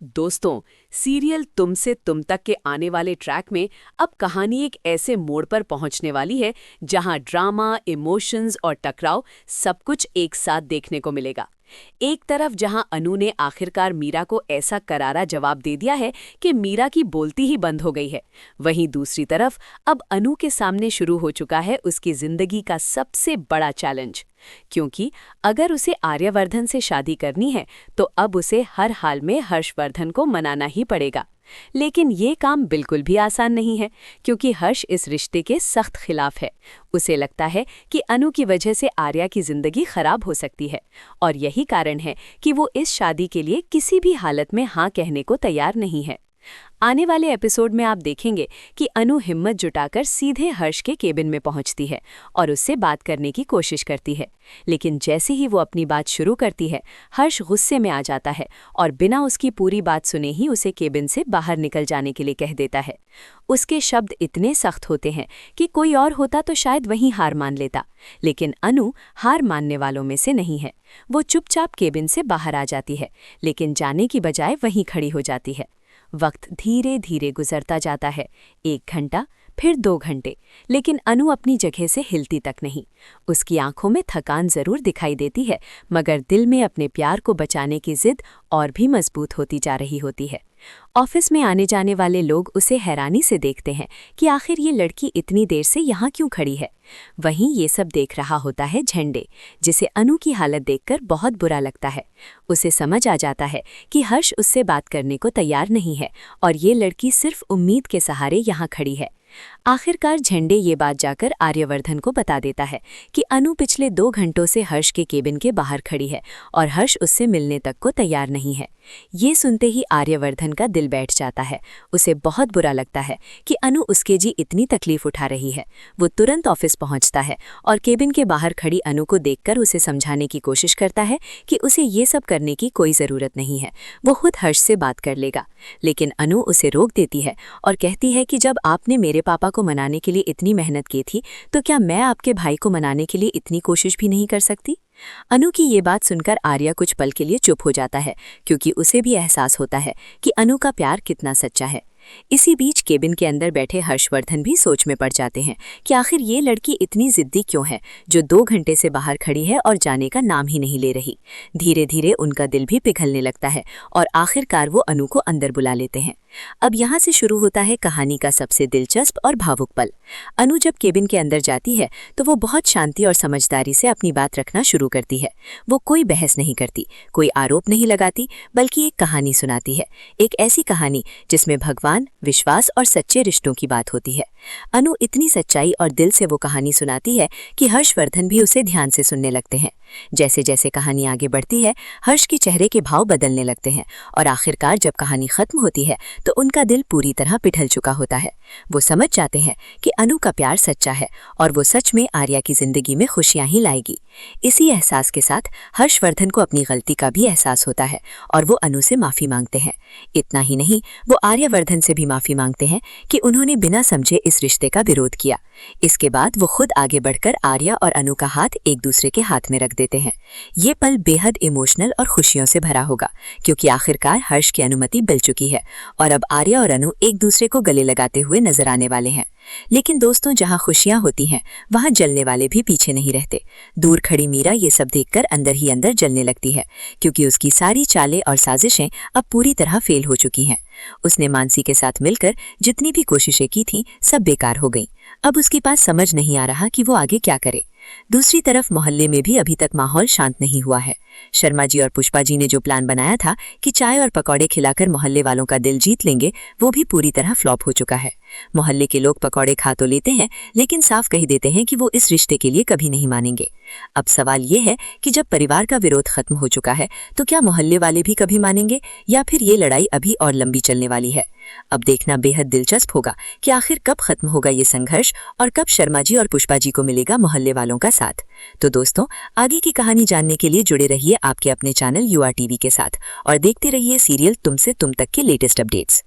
दोस्तों, सीरियल तुमसे तुम तक के आने वाले ट्रैक में अब कहानी एक ऐसे मोड़ पर पहुंचने वाली है जहां ड्रामा, इमोशंस और टकराव सब कुछ एक साथ देखने को मिलेगा। एक तरफ जहां अनु ने आखिरकार मीरा को ऐसा करारा जवाब दे दिया है कि मीरा की बोलती ही बंद हो गई है, वहीं दूसरी तरफ अब अनु के सामने शुरू हो चुका है उसकी जिंदगी का सबसे बड़ा चैलेंज। क्योंकि अगर उसे आर्यवर्धन से शादी करनी है तो अब उसे हर हाल में हर्षवर्धन को मनाना ही पड़ेगा। लेकिन ये काम बिल्कुल भी आसान नहीं है, क्योंकि हर्ष इस रिश्ते के सख्त खिलाफ है। उसे लगता है कि अनु की वजह से आर्या की जिंदगी खराब हो सकती है, और यही कारण है कि वो इस शादी के लिए किसी भी हालत में हाँ कहने को तैयार नहीं है। आने वाले एपिसोड में आप देखेंगे कि अनु हिम्मत जुटाकर सीधे हर्ष के केबिन में पहुंचती है और उससे बात करने की कोशिश करती है। लेकिन जैसे ही वो अपनी बात शुरू करती है, हर्ष गुस्से में आ जाता है और बिना उसकी पूरी बात सुने ही उसे केबिन से बाहर निकल जाने के लिए कह देता है। उसके शब्द इतने सख्त होते हैं कि कोई और होता तो शायद वहीं हार मान लेता, लेकिन अनु हार मानने वालों में से नहीं है। वो चुपचाप केबिन से बाहर आ जाती है, लेकिन जाने की बजाय वहीं खड़ी हो जाती है। वक्त धीरे धीरे गुजरता जाता है, 1 घंटा, फिर 2 घंटे, लेकिन अनु अपनी जगह से हिलती तक नहीं। उसकी आंखों में थकान जरूर दिखाई देती है, मगर दिल में अपने प्यार को बचाने की जिद और भी मजबूत होती जा रही होती है। ऑफिस में आने जाने वाले लोग उसे हैरानी से देखते हैं कि आखिर ये लड़की इतनी देर से यहाँ क्यों खड़ी है। वहीं ये सब देख रहा होता है झंडे, जिसे अनु की हालत देखकर बहुत बुरा लगता है। उसे समझ आ जाता है कि हर्ष उससे बात करने को तैयार नहीं है और ये लड़की सिर्फ उम्मीद के सहारे यहाँ खड़ी है। आखिरकार झंडे ये बात जाकर आर्यवर्धन को बता देता है कि अनु पिछले 2 घंटों से हर्ष के केबिन के बाहर खड़ी है और हर्ष उससे मिलने तक को तैयार नहीं है। ये सुनते ही आर्यवर्धन का दिल बैठ जाता है। उसे बहुत बुरा लगता है कि अनु उसके जी इतनी तकलीफ उठा रही है। वो तुरंत ऑफिस पहुंचता है और केबिन के बाहर खड़ी अनु को देखकर उसे समझाने की कोशिश करता है कि उसे ये सब करने की कोई ज़रूरत नहीं है, वो खुद हर्ष से बात कर लेगा। लेकिन अनु उसे रोक देती है और कहती है कि जब आपने मेरे पापा को मनाने के लिए इतनी मेहनत की थी, तो क्या मैं आपके भाई को मनाने के लिए इतनी कोशिश भी नहीं कर सकती? अनु की ये बात सुनकर आर्या कुछ पल के लिए चुप हो जाता है, क्योंकि उसे भी एहसास होता है कि अनु का प्यार कितना सच्चा है। इसी बीच केबिन के अंदर बैठे हर्षवर्धन भी सोच में पड़ जाते हैं कि आखिर ये लड़की इतनी जिद्दी क्यों है, जो 2 घंटे से बाहर खड़ी है और जाने का नाम ही नहीं ले रही। धीरे धीरे उनका दिल भी पिघलने लगता है और आखिरकार वो अनु को अंदर बुला लेते हैं। अब यहाँ से शुरू होता है कहानी का सबसे दिलचस्प और भावुक पल। अनु जब केबिन के अंदर जाती है तो वो बहुत शांति और समझदारी से अपनी बात रखना शुरू करती है। वो कोई बहस नहीं करती, कोई आरोप नहीं लगाती, बल्कि एक कहानी सुनाती है। एक ऐसी कहानी जिसमें भगवान, विश्वास और सच्चे रिश्तों की बात होती है। अनु इतनी सच्चाई और दिल से वो कहानी सुनाती है कि हर्षवर्धन भी उसे ध्यान से सुनने लगते हैं। जैसे जैसे कहानी आगे बढ़ती है, हर्ष के चेहरे के भाव बदलने लगते हैं और आखिरकार जब कहानी खत्म होती है तो उनका दिल पूरी तरह पिघल चुका होता है। वो समझ जाते हैं कि अनु का प्यार सच्चा है और वो सच में आर्या की जिंदगी में खुशियां ही लाएगी। इसी एहसास के साथ हर्षवर्धन को अपनी गलती का भी एहसास होता है और वो अनु से माफी मांगते हैं। इतना ही नहीं, वो आर्यवर्धन से भी माफी मांगते हैं कि उन्होंने बिना समझे इस रिश्ते का विरोध किया। इसके बाद वो खुद आगे बढ़कर आर्या और अनु का हाथ एक दूसरे के हाथ में रख देते हैं। ये पल बेहद इमोशनल और खुशियों से भरा होगा, क्योंकि आखिरकार हर्ष की अनुमति मिल चुकी है और अब आर्या और अनु एक दूसरे को गले लगाते हुए नजर आने वाले हैं। लेकिन दोस्तों, जहां खुशियां होती हैं वहां जलने वाले भी पीछे नहीं रहते। दूर खड़ी मीरा ये सब देखकर अंदर ही अंदर जलने लगती है, क्योंकि उसकी सारी चालें और साजिशें अब पूरी तरह फेल हो चुकी हैं। उसने मानसी के साथ मिलकर जितनी भी कोशिशें की थीं, सब बेकार हो गईं। अब उसके पास समझ नहीं आ रहा कि वो आगे क्या करे। दूसरी तरफ मोहल्ले में भी अभी तक माहौल शांत नहीं हुआ है। शर्मा जी और पुष्पा जी ने जो प्लान बनाया था कि चाय और पकौड़े खिलाकर मोहल्ले वालों का दिल जीत लेंगे, वो भी पूरी तरह फ्लॉप हो चुका है। मोहल्ले के लोग पकौड़े खा तो लेते हैं, लेकिन साफ कह देते हैं कि वो इस रिश्ते के लिए कभी नहीं मानेंगे। अब सवाल ये है कि जब परिवार का विरोध खत्म हो चुका है, तो क्या मोहल्ले वाले भी कभी मानेंगे, या फिर ये लड़ाई अभी और लंबी चलने वाली है? अब देखना बेहद दिलचस्प होगा कि आखिर कब खत्म होगा ये संघर्ष और कब शर्मा जी और पुष्पा जी को मिलेगा मोहल्ले वालों का साथ। तो दोस्तों, आगे की कहानी जानने के लिए जुड़े रहिए आपके अपने चैनल UR TV के साथ और देखते रहिए सीरियल तुमसे तुम तक के लेटेस्ट अपडेट्स।